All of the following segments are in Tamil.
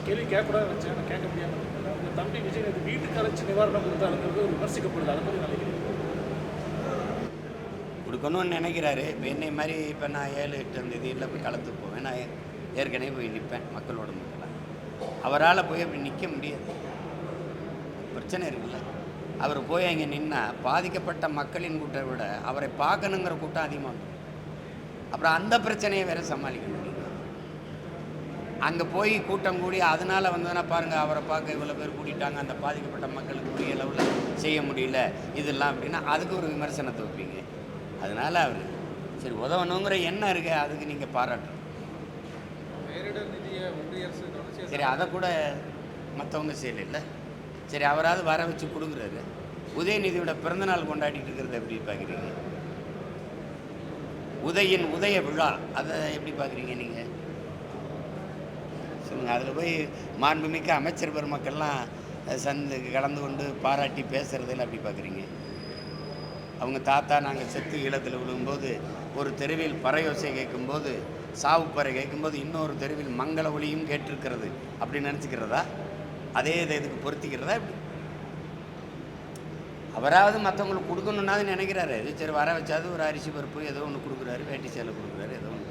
கேள்வி கேட்கக்கூடாது வச்சேன், நான் கேட்க முடியாமல் இருக்கேன். உங்கள் தம்பி விஜய் இது வீட்டுக்கு அழைச்சி நிவாரணம் கொடுத்தாருங்கிறது ஒரு விமர்சிக்கப்படுது. அதை பற்றி நினைக்கிறேன். கொடுக்கணும்னு நினைக்கிறாரு. இப்போ என்னை மாதிரி இப்போ நான் 7-8 தேதியில் போய் களத்துக்கு போவேன். நான் ஏற்கனவே போய் நிற்பேன் மக்களோட மக்களாக. அவரால் போய் அப்படி நிற்க முடியாது, பிரச்சனை இருக்குல்ல. அவர் போய் அங்கே நின்னால் பாதிக்கப்பட்ட மக்களின் கூட்டத்தை விட அவரை பார்க்கணுங்கிற கூட்டம் அதிகமாக. அப்புறம் அந்த பிரச்சனையை வேறு சமாளிக்க முடியும். அங்கே போய் கூட்டம் கூடி அதனால் வந்ததுன்னா பாருங்கள், அவரை பார்க்க இவ்வளோ பேர் கூட்டிட்டாங்க, அந்த பாதிக்கப்பட்ட மக்களுக்கு உரிய அளவில் செய்ய முடியல இதெல்லாம் அப்படின்னா அதுக்கு ஒரு விமர்சனத்தை வைப்பீங்க. அதனால் அவர் சரி உதவணுங்கிற எண்ணம் இருக்குது, அதுக்கு நீங்கள் பாராட்டணும். சரி அதை கூட மற்றவங்க செய்யலை. சரி அவராவது வர வச்சு கொடுக்குறாரு. உதயநிதியோட பிறந்தநாள் கொண்டாடிட்டு இருக்கிறத எப்படி பார்க்குறீங்க? உதய விழா அதை எப்படி பார்க்குறீங்க நீங்கள் சொல்லுங்கள். அதில் போய் மாண்புமிக்க அமைச்சர் பெருமக்கள்லாம் கலந்து கொண்டு பாராட்டி பேசுகிறதில் அப்படி பார்க்குறீங்க? அவங்க தாத்தா நாங்கள் செத்து ஈழத்தில் விழுகும்போது ஒரு தெருவில் பறையோசை கேட்கும்போது, சாவுப்பறை கேட்கும்போது இன்னொரு தெருவில் மங்கள ஒளியும் கேட்டிருக்கிறது அப்படி நினச்சிக்கிறதா? அதே இதை இதுக்கு பொருத்திக்கிறதா? இப்படி அவராவது மற்றவங்களுக்கு கொடுக்கணுன்னாது நினைக்கிறாரு. இது சரி வர வச்சாது ஒரு அரிசி பருப்பு ஏதோ ஒன்று கொடுக்குறாரு, வேட்டி சேலை கொடுக்குறாரு, ஏதோ ஒன்று.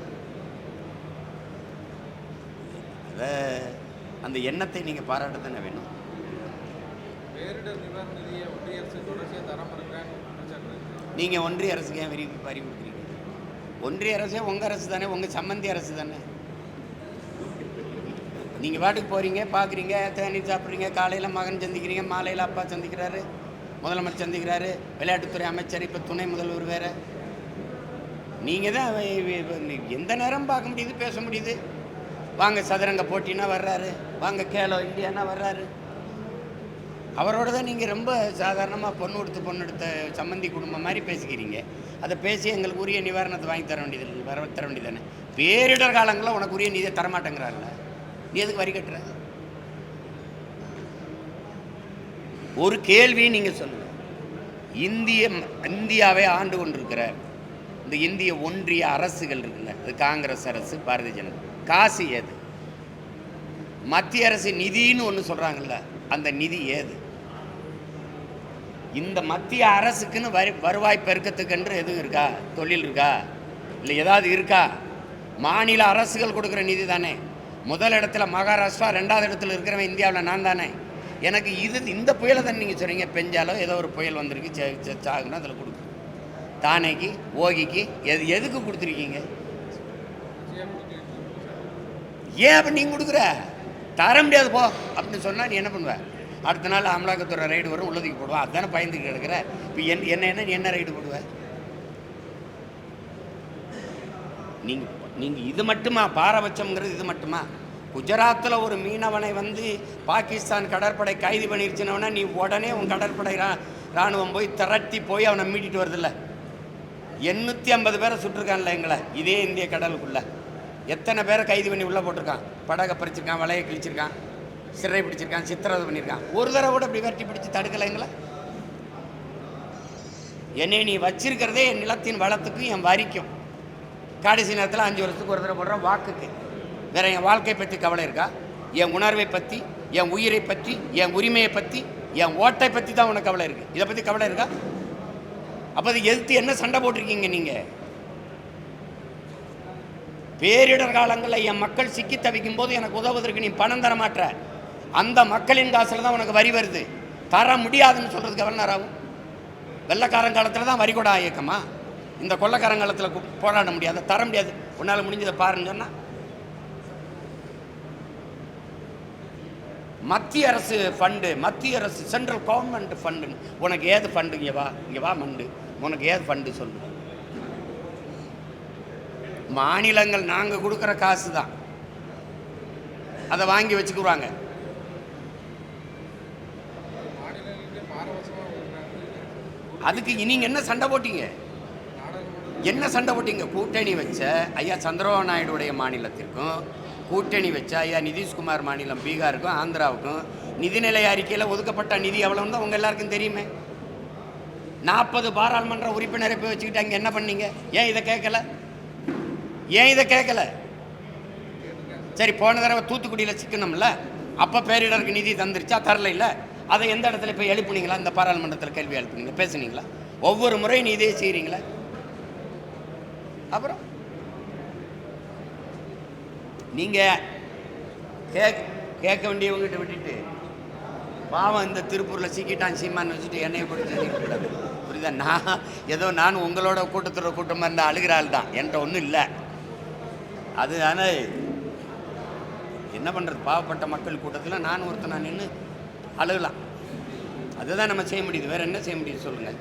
அதை அந்த எண்ணத்தை நீங்கள் பாராட்ட தானே வேணும். நீங்கள் ஒன்றிய அரசுக்கு ஏன் வரி கொடுக்குறீங்க? ஒன்றிய அரசே உங்கள் அரசு தானே, உங்கள் சம்மந்தி அரசு தானே. நீங்கள் பாட்டுக்கு போகிறீங்க, பார்க்குறீங்க, தேநீர் சாப்பிட்றீங்க, காலையில் மகன் சந்திக்கிறீங்க, மாலையில் அப்பா சந்திக்கிறாரு, முதலமைச்சர் சந்திக்கிறாரு, விளையாட்டுத்துறை அமைச்சர், இப்போ துணை முதல்வர் வேறு. நீங்கள் தான் எந்த நேரம் பார்க்க முடியுது, பேச முடியுது. வாங்க சதுரங்க போட்டின்னா வர்றாரு, வாங்க கேலோ இந்தியானா வர்றாரு. அவரோட தான் நீங்கள் ரொம்ப சாதாரணமாக பொண்ணு எடுத்த சம்மந்தி குடும்பம் மாதிரி பேசிக்கிறீங்க. அதை பேசி எங்களுக்கு உரிய நிவாரணத்தை வாங்கி தர வேண்டியது தானே. பேரிடர் காலங்களில் உனக்கு உரிய நிதியை தரமாட்டேங்கிறாருல்ல, நீ எதுக்கு வரி கட்டுற? ஒரு கேள்வி நீங்கள் சொல்லுங்கள். இந்தியாவை ஆண்டு கொண்டிருக்கிற இந்த இந்திய ஒன்றிய அரசுகள் இருக்குல்ல, அது காங்கிரஸ் அரசு, பாரதிய ஜனதா, காசு ஏது? மத்திய அரசு நிதின்னு ஒன்று சொல்கிறாங்கல்ல, அந்த நிதி ஏது? இந்த மத்திய அரசுக்குன்னு வருவாய் பெருக்கத்துக்கென்று எதுவும் இருக்கா? தொழில் இருக்கா? இல்லை ஏதாவது இருக்கா? மாநில அரசுகள் கொடுக்குற நிதி தானே. முதல் இடத்துல மகாராஷ்டிரா, 2வது இடத்துல இருக்கிறவன் இந்தியாவில் நான் தானே. எனக்கு இந்த புயலை தான் நீங்கள் சொல்கிறீங்க, பெஞ்சாலோ ஏதோ ஒரு புயல் வந்திருக்கு சாகுன்னா அதில் கொடுக்கு. தானேக்கு, ஓகிக்கு எதுக்கு கொடுத்துருக்கீங்க? ஏன் அப்படி நீங்கள் கொடுக்குற? தர முடியாது போ அப்படின்னு சொன்னால் நீ என்ன பண்ணுவ? அடுத்த நாள் அமலாக்கத்துறை ரைடு வரும், உள்ளதுக்கு போடுவான். அதுதானே பயந்துக்கிட்டு கிடக்கிற. இப்போ என்ன ரைடு போடுவ? நீங்கள் இது மட்டுமா பாரபட்சம்ங்கிறது? இது மட்டுமா? குஜராத்தில் ஒரு மீனவனை பாகிஸ்தான் கடற்படை கைது பண்ணிருச்சுனவனா நீ உடனே உன் கடற்படை இராணுவம் போய் திரட்டி போய் அவனை மீட்டிட்டு வருதில்ல. 850 பேரை சுட்டிருக்கான்ல எங்களை இதே இந்திய கடலுக்குள்ளே. எத்தனை பேரை கைது பண்ணி உள்ளே போட்டிருக்கான்? படகை பறிச்சிருக்கான், வலையை கிழிச்சிருக்கான், சிறை பிடிச்சிருக்கான், சித்திரவதை பண்ணியிருக்கான். ஒரு தடவை கூட இப்படி வெட்டி பிடிச்சி தடுக்கலை எங்களை. என்னை நீ வச்சிருக்கிறதே என் நிலத்தின் வளத்துக்கும் என் வரிக்கும். கடைசி நேரத்தில் 5 வருஷத்துக்கு ஒரு தடவை போடுற வாக்குக்கு. வேற என் வாழ்க்கை பற்றி கவலை இருக்கா? என் உணர்வை பற்றி, என் உயிரை பற்றி, என் உரிமையை பற்றி, என் ஓட்டை பற்றி தான் உனக்கு கவலை இருக்குது. இதை பற்றி கவலை இருக்கா? அப்போ அது எதிர்த்து என்ன சண்டை போட்டிருக்கீங்க நீங்கள்? பேரிடர் காலங்களில் என் மக்கள் சிக்கி தவிக்கும் போது எனக்கு உதவுவதற்கு நீ பணம் தர மாட்ட. அந்த மக்களின் காசில் தான் உனக்கு வரி வருது. தர முடியாதுன்னு சொல்கிறதுக்கு எவ்வளோ நேரம் ஆகும்? வெள்ளக்காரங்காலத்தில் தான் வரி கூட இயக்கமா? இந்த கொள்ளக்காரங்காலத்தில் போராட முடியாது, தர முடியாது. உன்னால் முடிஞ்சதை பாருன்னு சொன்னால் மத்திய அரசு ஃபண்டு, மத்திய அரசு சென்ட்ரல் கவர்மெண்ட் ஃபண்டு. உனக்கு ஏது ஃபண்டு? இங்கே வா மண்டு, உனக்கு ஏது ஃபண்டு சொல்லு. மாநிலங்கள் நாங்கள் கொடுக்குற காசு தான், அதை வாங்கி வச்சுக்குவாங்க. அதுக்கு நீங்கள் என்ன சண்டை போட்டீங்க? என்ன சண்டை போட்டீங்க? கூட்டணி வச்ச ஐயா சந்திரபாபு நாயுடைய மாநிலத்திற்கும், கூட்டணி வச்ச ஐயா நிதிஷ்குமார் மாநிலம் பீகாருக்கும் ஆந்திராவுக்கும் நிதிநிலை அறிக்கையில் ஒதுக்கப்பட்ட நிதி எவ்வளோன்னு தான் உங்கள் எல்லாருக்கும் தெரியுமே. 40 பாராளுமன்ற உறுப்பினரை போய் வச்சுக்கிட்டு அங்கே என்ன பண்ணீங்க? ஏன் இதை கேட்கல? சரி, போன தடவை தூத்துக்குடியில் சிக்கணும்ல, அப்போ பேரிடருக்கு நிதி தந்துருச்சா? தரல. இல்லை, அதை எந்த இடத்துல போய் எழுப்புனீங்களா? இந்த பாராளுமன்றத்தில் கேள்வி எழுப்புனீங்க, பேசுனீங்களா? ஒவ்வொரு முறையும் நீ இதே செய்கிறீங்களா? அப்புறம் நீங்கள் கேட்க வேண்டியவங்ககிட்ட விட்டுட்டு பாவம் இந்த திருப்பூரில் சிக்கிட்டான் சீமான்னு வச்சுட்டு என்னையை போட்டு சொல்லிட்டு புரியுதா? நான் உங்களோட கூட்டமாக இருந்தால் அழுகிற ஆள் தான், என்கிட்ட ஒன்றும் இல்லை. அது ஆனால் என்ன பண்ணுறது, பாவப்பட்ட மக்கள் கூட்டத்தில் நான் ஒருத்தன் நின்று அழுகலாம். அதுதான் நம்ம செய்ய முடியுது. வேறு என்ன செய்ய முடியுது சொல்லுங்கள்?